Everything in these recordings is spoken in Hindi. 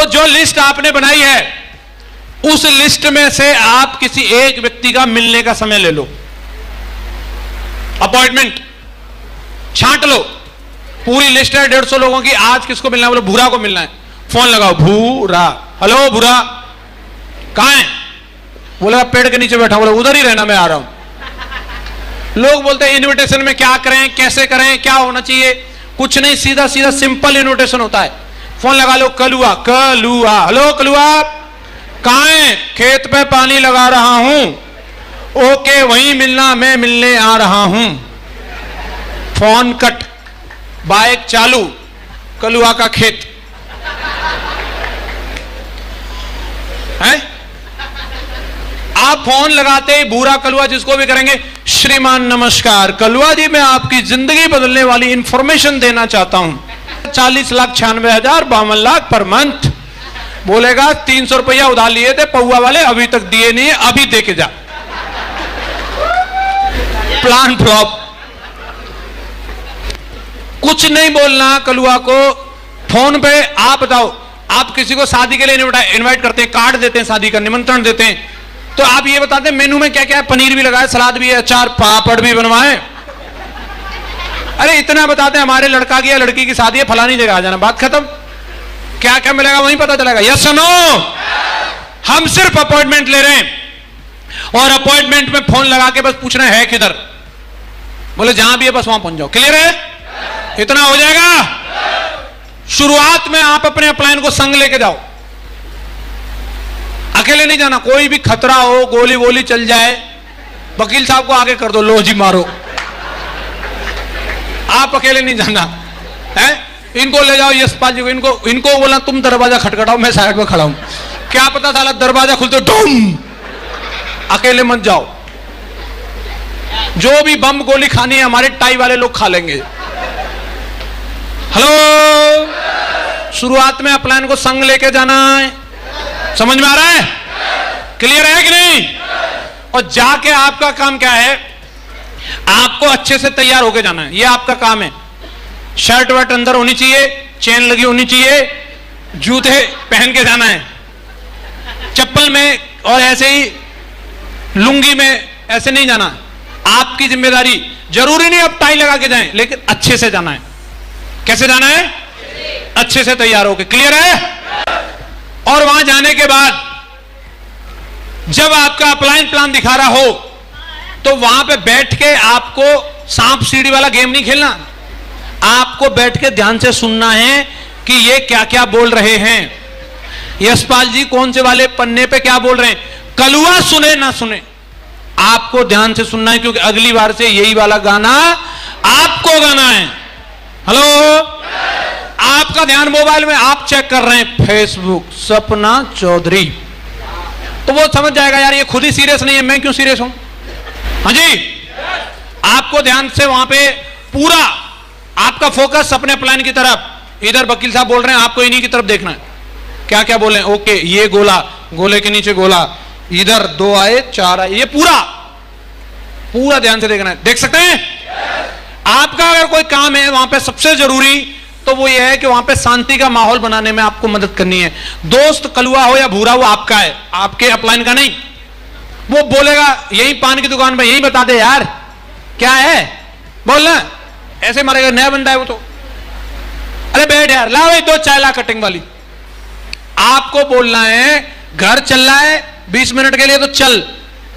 तो जो लिस्ट आपने बनाई है उस लिस्ट में से आप किसी एक व्यक्ति का मिलने का समय ले लो, अपॉइंटमेंट छांट लो। पूरी लिस्ट है 150 लोगों की, आज किसको मिलना है? बोलो भूरा को मिलना है। फोन लगाओ, भूरा, हेलो भूरा कहां है? बोले पेड़ के नीचे बैठा। बोले उधर ही रहना, मैं आ रहा हूं। लोग बोलते हैं इनविटेशन में क्या करें, कैसे करें, क्या होना चाहिए? कुछ नहीं, सीधा सीधा सिंपल इनविटेशन होता है। फोन लगा लो, कलुआ कलुआ, हेलो कलुआ कहां है? खेत पे पानी लगा रहा हूं। ओके वहीं मिलना, मैं मिलने आ रहा हूं। फोन कट, बाइक चालू, कलुआ का खेत है। आप फोन लगाते ही भूरा कलुआ जिसको भी करेंगे, श्रीमान नमस्कार, कलुआ जी मैं आपकी जिंदगी बदलने वाली इंफॉर्मेशन देना चाहता हूं। 40,96,52 पर मंथ। बोलेगा 300 रुपया उधार लिए थे पौआ वाले, अभी तक दिए नहीं है, अभी दे के जा। Plan flop. कुछ नहीं बोलना कलुआ को। फोन पे आप बताओ, आप किसी को शादी के लिए इनवाइट करते हैं, कार्ड देते हैं, शादी का निमंत्रण देते हैं, तो आप ये बताते हैं मेनू में क्या क्या है? पनीर भी लगाए, सलाद भी है, अचार पापड़ भी बनवाए। अरे इतना बताते हैं हमारे लड़का की या लड़की की शादी है, फलानी जगह आ जाना, बात खत्म। क्या क्या मिलेगा वहीं पता चलेगा। Yes no? हम सिर्फ अपॉइंटमेंट ले रहे हैं और अपॉइंटमेंट में फोन लगा के बस पूछना है किधर। बोले जहां भी है बस वहां पहुंच जाओ। क्लियर है? इतना हो जाएगा। शुरुआत में आप अपने अपलाइन को संग लेके जाओ, अकेले नहीं जाना। कोई भी खतरा हो, गोली वोली चल जाए, वकील साहब को आगे कर दो, लो जी मारो। आप अकेले नहीं जाना है। इनको ले जाओ यशपाल जी को, इनको बोला तुम दरवाजा खटखटाओ, मैं साइड में खड़ा हूं। क्या पता साला दरवाजा खुलते डूम, अकेले मत जाओ। जो भी बम गोली खानी है हमारे टाई वाले लोग खा लेंगे। हेलो, शुरुआत में अपलाइन को संग लेके जाना है। समझ में आ रहा है? क्लियर है कि नहीं? और जाके आपका काम क्या है? आपको अच्छे से तैयार होके जाना है, ये आपका काम है। शर्ट वर्ट अंदर होनी चाहिए, चेन लगी होनी चाहिए, जूते पहन के जाना है। चप्पल में और ऐसे ही लुंगी में ऐसे नहीं जाना। आपकी जिम्मेदारी, जरूरी नहीं आप टाई लगा के जाएं, लेकिन अच्छे से जाना है। कैसे जाना है? अच्छे से तैयार होके। क्लियर है? और वहां जाने के बाद जब आपका अपलाइन प्लान दिखा रहा हो तो वहां पे बैठ के आपको सांप सीढ़ी वाला गेम नहीं खेलना। आपको बैठ के ध्यान से सुनना है कि ये क्या क्या बोल रहे हैं। यशपाल जी कौन से वाले पन्ने पे क्या बोल रहे हैं। कलुआ सुने ना सुने, आपको ध्यान से सुनना है, क्योंकि अगली बार से यही वाला गाना आपको गाना है। हेलो, आपका ध्यान मोबाइल में, आप चेक कर रहे हैं फेसबुक सपना चौधरी, तो वो समझ जाएगा यार ये खुद ही सीरियस नहीं है, मैं क्यों सीरियस हूं। हाँ जी, आपको ध्यान से वहां पे पूरा आपका फोकस अपने प्लान की तरफ। इधर वकील साहब बोल रहे हैं, आपको इन्हीं की तरफ देखना है, क्या क्या बोले। ओके, ये गोला, गोले के नीचे गोला, इधर 2 आए 4 आए, ये पूरा पूरा ध्यान से देखना है। देख सकते हैं? आपका अगर कोई काम है वहां पे सबसे जरूरी तो वो ये है कि वहां पे शांति का माहौल बनाने में आपको मदद करनी है। दोस्त कलुआ हो या भूरा, वो आपका है, आपके अपलाइन का नहीं। वो बोलेगा यही पान की दुकान पे, यही बता दे यार क्या है, बोलना ऐसे मारेगा, नया बंदा है वो तो। अरे बैठ यार, ला भाई 2 चाय ला कटिंग वाली। आपको बोलना है घर चल रहा है 20 मिनट के लिए तो चल,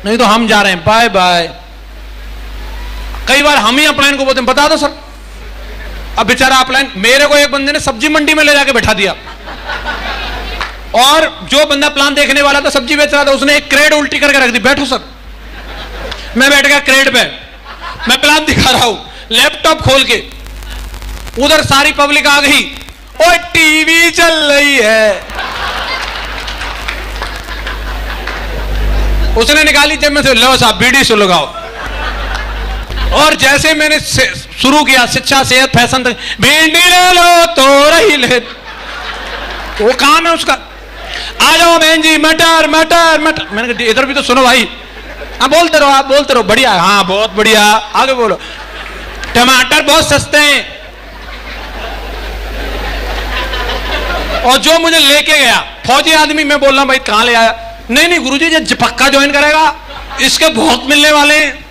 नहीं तो हम जा रहे हैं, बाय बाय। कई बार हम ही अपलाइन को बोलते हैं बता दो सर। अब बेचारा अपलाइन, मेरे को एक बंदे ने सब्जी मंडी में ले जाके बैठा दिया, और जो बंदा प्लान देखने वाला था, सब्जी बेच रहा था, उसने एक क्रेड उल्टी करके रख दी। बैठो सर। मैं बैठ गया क्रेड पे, मैं प्लान दिखा रहा हूं, लैपटॉप खोल के। उधर सारी पब्लिक आ गई, ओए टीवी चल रही है। उसने निकाली जेब में से, लो साहब बीड़ी से लगाओ। और जैसे मैंने शुरू किया शिक्षा सेहत फैशन तक, भिंडी ले लो तो रही ले, वो काम है उसका। आ जाओ बहन जी, मटर मटर मटर। मैंने कहा इधर भी तो सुनो भाई। हाँ बोलते रहो, आप बोलते रहो। बढ़िया, हाँ बहुत बढ़िया, आगे बोलो। टमाटर बहुत सस्ते हैं। और जो मुझे लेके गया फौजी आदमी, मैं बोल रहा भाई कहां ले आया, नहीं नहीं गुरुजी ये पक्का ज्वाइन करेगा, इसके बहुत मिलने वाले हैं।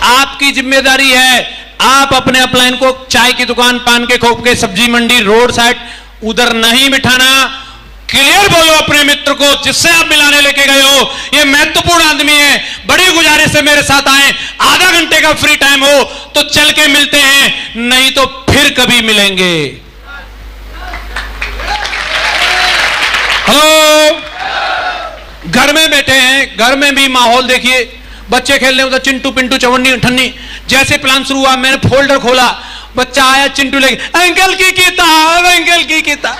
आपकी जिम्मेदारी है, आप अपने अपलाइन को चाय की दुकान, पान के खोप के, सब्जी मंडी, रोड साइड उधर नहीं बिठाना। क्लियर बोलो अपने मित्र को जिससे आप मिलाने लेके गए हो, ये महत्वपूर्ण आदमी है, बड़ी गुजारिश है मेरे साथ आए, आधा घंटे का फ्री टाइम हो तो चल के मिलते हैं, नहीं तो फिर कभी मिलेंगे। हेलो, घर में बैठे हैं, घर में भी माहौल देखिए, बच्चे खेल रहे हैं उधर, चिंटू पिंटू चवन्नी ठन्नी। जैसे प्लान शुरू हुआ मैंने फोल्डर खोला, बच्चा आया चिंटू लेके, अंकल की किताब, अंकल की किताब।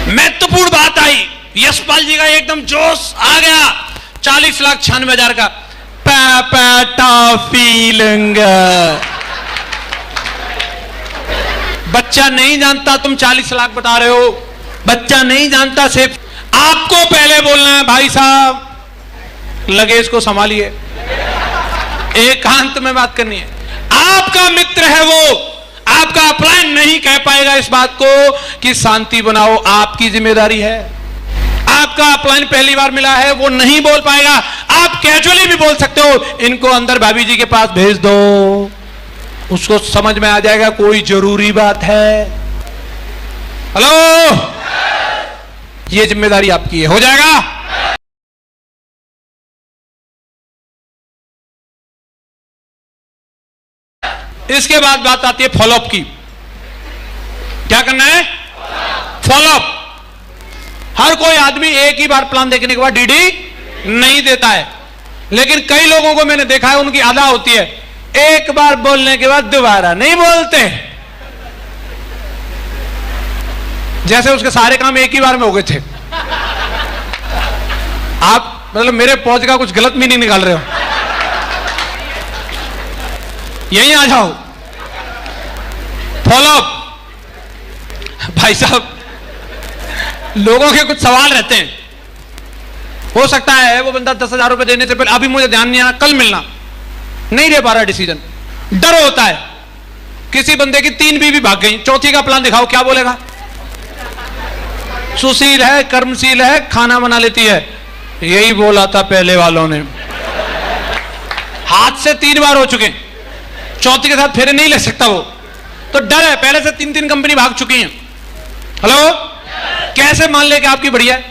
महत्वपूर्ण बात आई, यशपाल जी का एकदम जोश आ गया, 40,96,000 का पापा टॉफी लूंगा। बच्चा नहीं जानता तुम 40 लाख बता रहे हो, बच्चा नहीं जानता सिर्फ आपको पहले बोलना है भाई साहब लगेज को संभालिए, एकांत में बात करनी है। आपका मित्र है वो, आपका अपलाइन नहीं कह पाएगा इस बात को कि शांति बनाओ, आपकी जिम्मेदारी है। आपका अपलाइन पहली बार मिला है, वो नहीं बोल पाएगा, आप कैजुअली भी बोल सकते हो, इनको अंदर भाभी जी के पास भेज दो, उसको समझ में आ जाएगा कोई जरूरी बात है। हेलो, ये जिम्मेदारी आपकी है, हो जाएगा। इसके बाद बात आती है फॉलोअप की। क्या करना है? फॉलोअप। हर कोई आदमी एक ही बार प्लान देखने के बाद डीडी नहीं देता है, लेकिन कई लोगों को मैंने देखा है उनकी आदत होती है एक बार बोलने के बाद दोबारा नहीं बोलते, जैसे उसके सारे काम एक ही बार में हो गए थे। आप मतलब मेरे पहुंच का कुछ गलत मीनिंग निकाल रहे हो, यहीं आ जाओ। फॉलोअप। भाई साहब लोगों के कुछ सवाल रहते हैं, हो सकता है वो बंदा 10,000 रुपए देने से पहले अभी मुझे ध्यान नहीं आना, कल मिलना, नहीं दे पा रहा डिसीजन, डर होता है। किसी बंदे की 3 बीवी भाग गई, चौथी का प्लान दिखाओ, क्या बोलेगा? सुशील है, कर्मशील है, खाना बना लेती है, यही बोला था पहले वालों ने। हाथ से 3 बार हो चुके, चौथी के साथ फेरे नहीं ले सकता वो, तो डर है, पहले से 3 कंपनी भाग चुकी हैं। हेलो, कैसे मान ले कि आपकी बढ़िया है?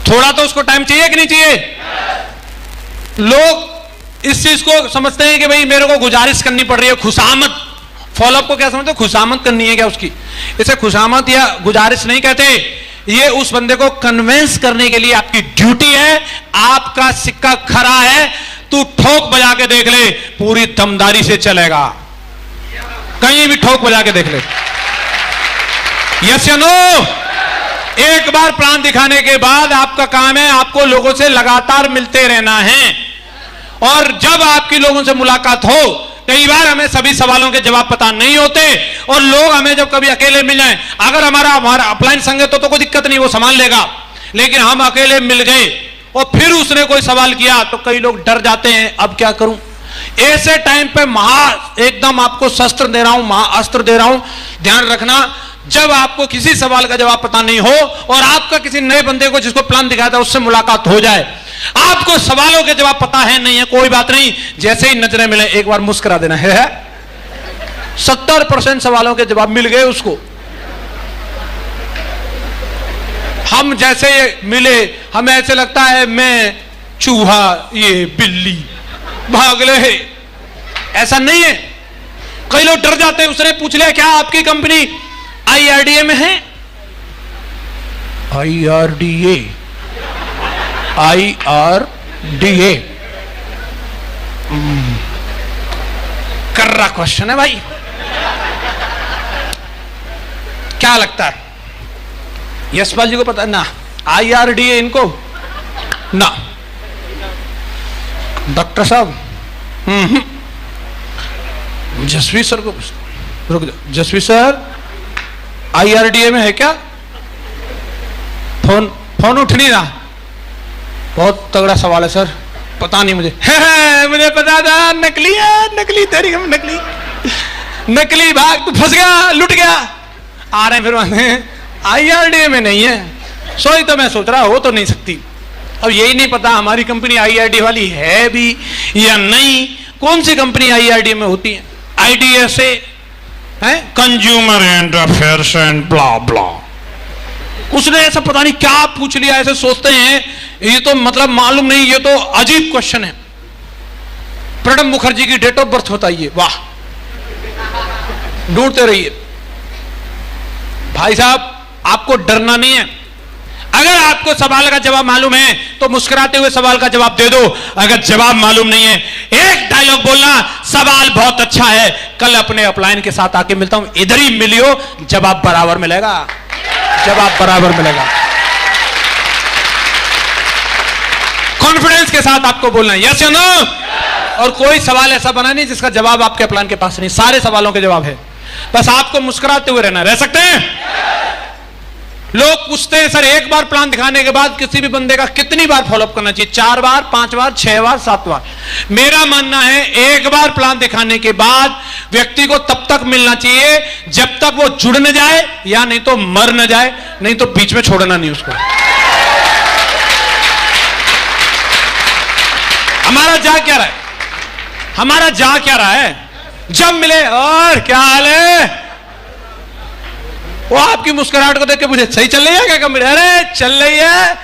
थोड़ा तो उसको टाइम चाहिए कि नहीं चाहिए? लोग इस चीज को समझते हैं कि भाई मेरे को गुजारिश करनी पड़ रही है, खुशामद। फॉलोअप को क्या समझते हो? खुशामद करनी है क्या उसकी? इसे खुशामद या गुजारिश नहीं कहते, ये उस बंदे को कन्विंस करने के लिए आपकी ड्यूटी है। आपका सिक्का खरा है, तू ठोक बजा के देख ले, पूरी दमदारी से चलेगा, कहीं भी ठोक बजा के देख ले। यस या नो? एक बार प्लान दिखाने के बाद आपका काम है आपको लोगों से लगातार मिलते रहना है, और जब आपकी लोगों से मुलाकात हो, कई बार हमें सभी सवालों के जवाब पता नहीं होते, और लोग हमें जब कभी अकेले मिल जाएं, अगर हमारा अपलाइन संग है तो कोई दिक्कत नहीं, वो संभाल लेगा, लेकिन हम अकेले मिल गए और फिर उसने कोई सवाल किया तो कई लोग डर जाते हैं, अब क्या करूं? ऐसे टाइम पे एकदम आपको शस्त्र दे रहा हूं, महाअस्त्र दे रहा हूं, ध्यान रखना। जब आपको किसी सवाल का जवाब पता नहीं हो और आपका किसी नए बंदे को जिसको प्लान दिखाया था उससे मुलाकात हो जाए, आपको सवालों के जवाब पता है नहीं है, कोई बात नहीं, जैसे ही नजरें मिले एक बार मुस्कुरा देना है। 70% सवालों के जवाब मिल गए उसको। हम जैसे मिले हमें ऐसे लगता है मैं चूहा, ये बिल्ली, भाग ले, ऐसा नहीं है। कई लोग डर जाते हैं, उसने पूछ लिया क्या आपकी कंपनी IRDA में है? IRDA कर्रा क्वेश्चन है भाई, क्या लगता है? यशपाल जी को पता ना? IRDA इनको ना। डॉक्टर साहब जसवी सर को रुक जाओ, जसवी सर IRDA में है क्या? फोन उठ नहीं रहा, बहुत तगड़ा सवाल है सर, पता नहीं मुझे। मुझे पता था, नकली है, नकली तेरी, हम नकली भाग, तू फंस गया, लुट गया। आ रहे हैं फिर वहां IRDA में नहीं है, सोई तो मैं सोच रहा हो तो नहीं सकती। अब यही नहीं पता हमारी कंपनी IRDA वाली है भी या नहीं। कौन सी कंपनी IRDA में होती है? IDSA है, consumer and affairs and blah blah. उसने ऐसा पता नहीं क्या पूछ लिया, ऐसे सोचते हैं ये तो मतलब मालूम नहीं, ये तो अजीब क्वेश्चन है। प्रणब मुखर्जी की डेट ऑफ बर्थ बताइए, वाह, ढूंढते रहिए। भाई साहब आपको डरना नहीं है। अगर आपको सवाल का जवाब मालूम है तो मुस्कुराते हुए सवाल का जवाब दे दो। अगर जवाब मालूम नहीं है एक डायलॉग बोलना, सवाल बहुत अच्छा है, कल अपने अपलाइन के साथ आके मिलता हूं, इधर ही मिलियो, जवाब बराबर मिलेगा, जवाब बराबर मिलेगा। कॉन्फिडेंस के साथ आपको बोलना है, यस या नो। और कोई सवाल ऐसा बना नहीं जिसका जवाब आपके प्लान के पास नहीं, सारे सवालों के जवाब है, बस आपको मुस्कुराते हुए रहना। रह सकते हैं? लोग पूछते हैं सर एक बार प्लान दिखाने के बाद किसी भी बंदे का कितनी बार फॉलोअप करना चाहिए? 4 बार, 5 बार, 6 बार, 7 बार? मेरा मानना है एक बार प्लान दिखाने के बाद व्यक्ति को तब तक मिलना चाहिए जब तक वो जुड़ न जाए या नहीं तो मर न जाए, नहीं तो बीच में छोड़ना नहीं उसको। हमारा जा क्या रहा है? हमारा जा क्या रहा है? जब मिले और क्या हाल है, वो आपकी मुस्कुराहट को देख के मुझे सही चल रही है क्या कंपनी? अरे चल रही है,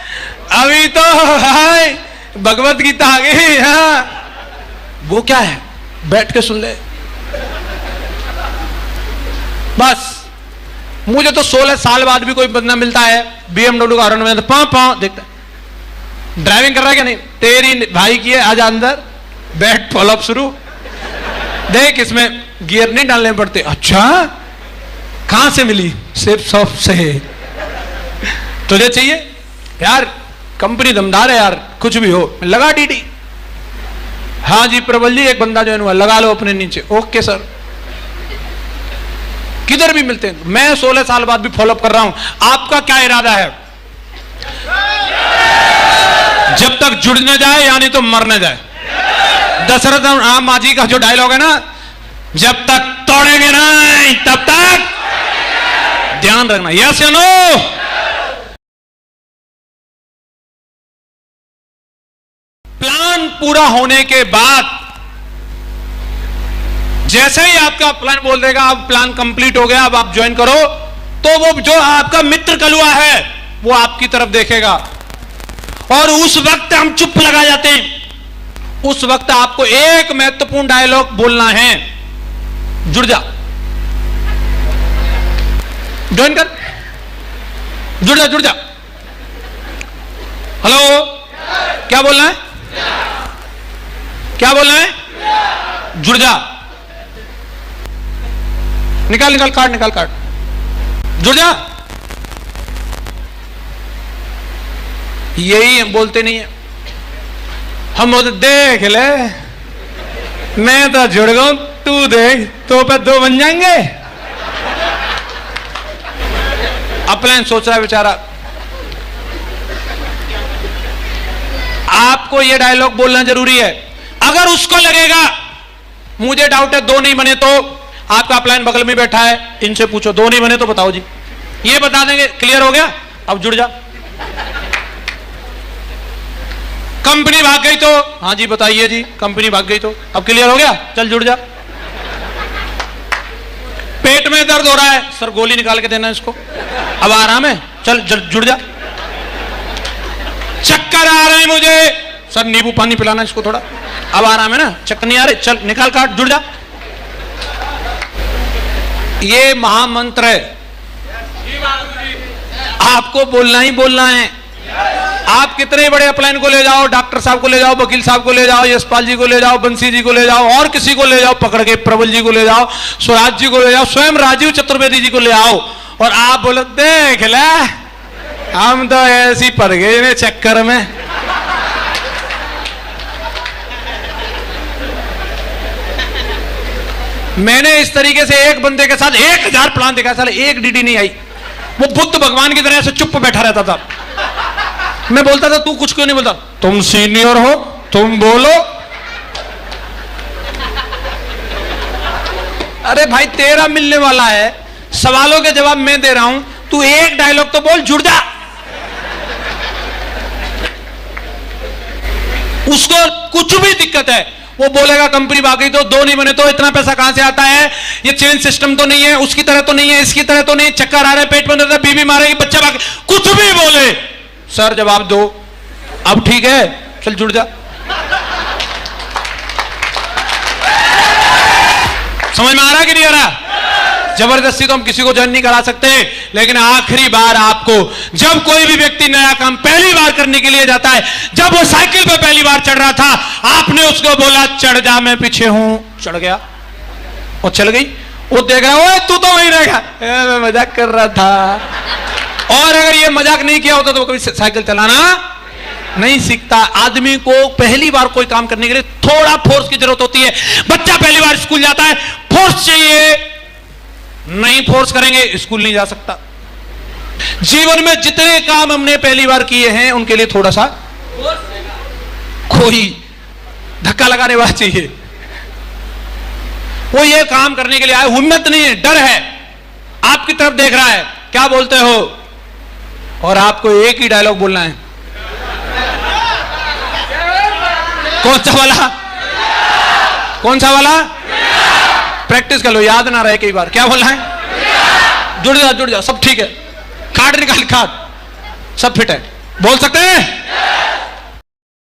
अभी तो हाय भगवत गीता आ गई। हाँ वो क्या है, बैठ के सुन ले बस। मुझे तो 16 साल बाद भी कोई बंदा मिलता है BMW का हॉर्न में पाँव पाँव देखता है, ड्राइविंग कर रहा है क्या? नहीं, तेरी भाई की है, आजा अंदर बैठ, फॉलोअप शुरू, देख इसमें गियर नहीं डालने पड़ते। अच्छा कहां से मिली? सिर्फ शॉप से। तुझे चाहिए यार, कंपनी दमदार है यार, कुछ भी हो लगा DD। हाँ जी प्रबल जी, एक बंदा ज्वाइन हुआ, लगा लो अपने नीचे। Okay sir. किधर भी मिलते हैं। मैं 16 साल बाद भी फॉलोअप कर रहा हूं। आपका क्या इरादा है? जब तक जुड़ न जाए यानी तो मर न जाए। दशरथ राम मांझी का जो डायलॉग है ना, जब तक तोड़ेंगे नहीं तब तक ध्यान रखना। यस या नो? प्लान पूरा होने के बाद जैसे ही आपका प्लान बोल देगा अब प्लान कंप्लीट हो गया, अब आप ज्वाइन करो, तो वो जो आपका मित्र कलुआ है वो आपकी तरफ देखेगा और उस वक्त हम चुप लगा जाते हैं। उस वक्त आपको एक महत्वपूर्ण डायलॉग बोलना है, जुड़ जा, ज्वाइन कर, जुड़ जा, जुड़ जा। हेलो, क्या बोलना है? क्या बोलना है? जुड़ जा। निकाल निकाल कार्ड, निकाल कार्ड, जुड़ जा। यही हम बोलते नहीं है। हम बोलते देख ले मैं तो जुड़ गया, तू देख तो पे 2 बन जाएंगे। अपलाइन सोच रहा है बेचारा। आपको यह डायलॉग बोलना जरूरी है। अगर उसको लगेगा मुझे डाउट है 2 नहीं बने, तो आपका अपलाइन बगल में बैठा है, इनसे पूछो 2 नहीं बने तो बताओ जी, ये बता देंगे। क्लियर हो गया? अब जुड़ जा। कंपनी भाग गई तो हाँ जी बताइए जी, कंपनी भाग गई तो अब क्लियर हो गया? चल जुड़ जा। पेट में दर्द हो रहा है, सर गोली निकाल के देना इसको, अब आराम है, चल जुड़ जा। चक्कर आ रहे हैं मुझे, सर नींबू पानी पिलाना इसको थोड़ा, अब आराम है ना, चक्कर नहीं आ रहे, चल निकाल काट, जुड़ जा। ये महामंत्र है, आपको बोलना ही बोलना है। आप कितने बड़े अपलाइन को ले जाओ, डॉक्टर साहब को ले जाओ, वकील साहब को ले जाओ, यशपाल जी को ले जाओ, बंसी जी को ले जाओ, और किसी को ले जाओ पकड़ के, प्रबल जी को ले जाओ, स्वराज जी को ले जाओ, स्वयं राजीव चतुर्वेदी जी को ले आओ, और आप बोलो देख ले हम तो ऐसी पड़ गए चक्कर में। मैंने इस तरीके से एक बंदे के साथ 1000 प्लान देखा, साला एक DD नहीं आई। वो बुद्ध भगवान की तरह से चुप बैठा रहता था। मैं बोलता था तू कुछ क्यों नहीं बोलता? तुम सीनियर हो, तुम बोलो। अरे भाई तेरा मिलने वाला है, सवालों के जवाब मैं दे रहा हूं, तू एक डायलॉग तो बोल, जुड़ जा। उसको कुछ भी दिक्कत है, वो बोलेगा कंपनी बाकी तो दो नहीं बने तो इतना पैसा कहां से आता है, ये चेन सिस्टम तो नहीं है, उसकी तरह तो नहीं है, इसकी तरह तो नहीं, चक्कर आ रहे, पेट में दर्द है, बीबी मारेगी, बच्चा बाकी, कुछ भी बोले सर जवाब दो। अब ठीक है, चल जुड़ जा। समझ में आ रहा कि नहीं आ रहा? जबरदस्ती तो हम किसी को ज्वाइन नहीं करा सकते, लेकिन आखिरी बार आपको, जब कोई भी व्यक्ति नया काम पहली बार करने के लिए जाता है, जब वो साइकिल पे पहली बार चढ़ रहा था, आपने उसको बोला चढ़ जा, मैं पीछे हूं, चढ़ गया और चल गई। वो देख रहा है, ओए तू तो वहीं रहेगा, मैं मजाक कर रहा था। और अगर ये मजाक नहीं किया होता तो कभी साइकिल चलाना नहीं सीखता। आदमी को पहली बार कोई काम करने के लिए थोड़ा फोर्स की जरूरत होती है। बच्चा पहली बार स्कूल जाता है, फोर्स चाहिए, नहीं फोर्स करेंगे स्कूल नहीं जा सकता। जीवन में जितने काम हमने पहली बार किए हैं उनके लिए थोड़ा सा कोई धक्का लगाने वाला चाहिए। वो ये काम करने के लिए आए, हिम्मत नहीं है, डर है, आपकी तरफ देख रहा है, क्या बोलते हो, और आपको एक ही डायलॉग बोलना है। कौन सा वाला? कौन सा वाला? प्रैक्टिस कर लो, याद ना रहे कई बार। क्या बोलना है? जुड़ जा, जुड़ जा, सब ठीक है, कार्ड निकाल, कार्ड सब फिट है, बोल सकते हैं।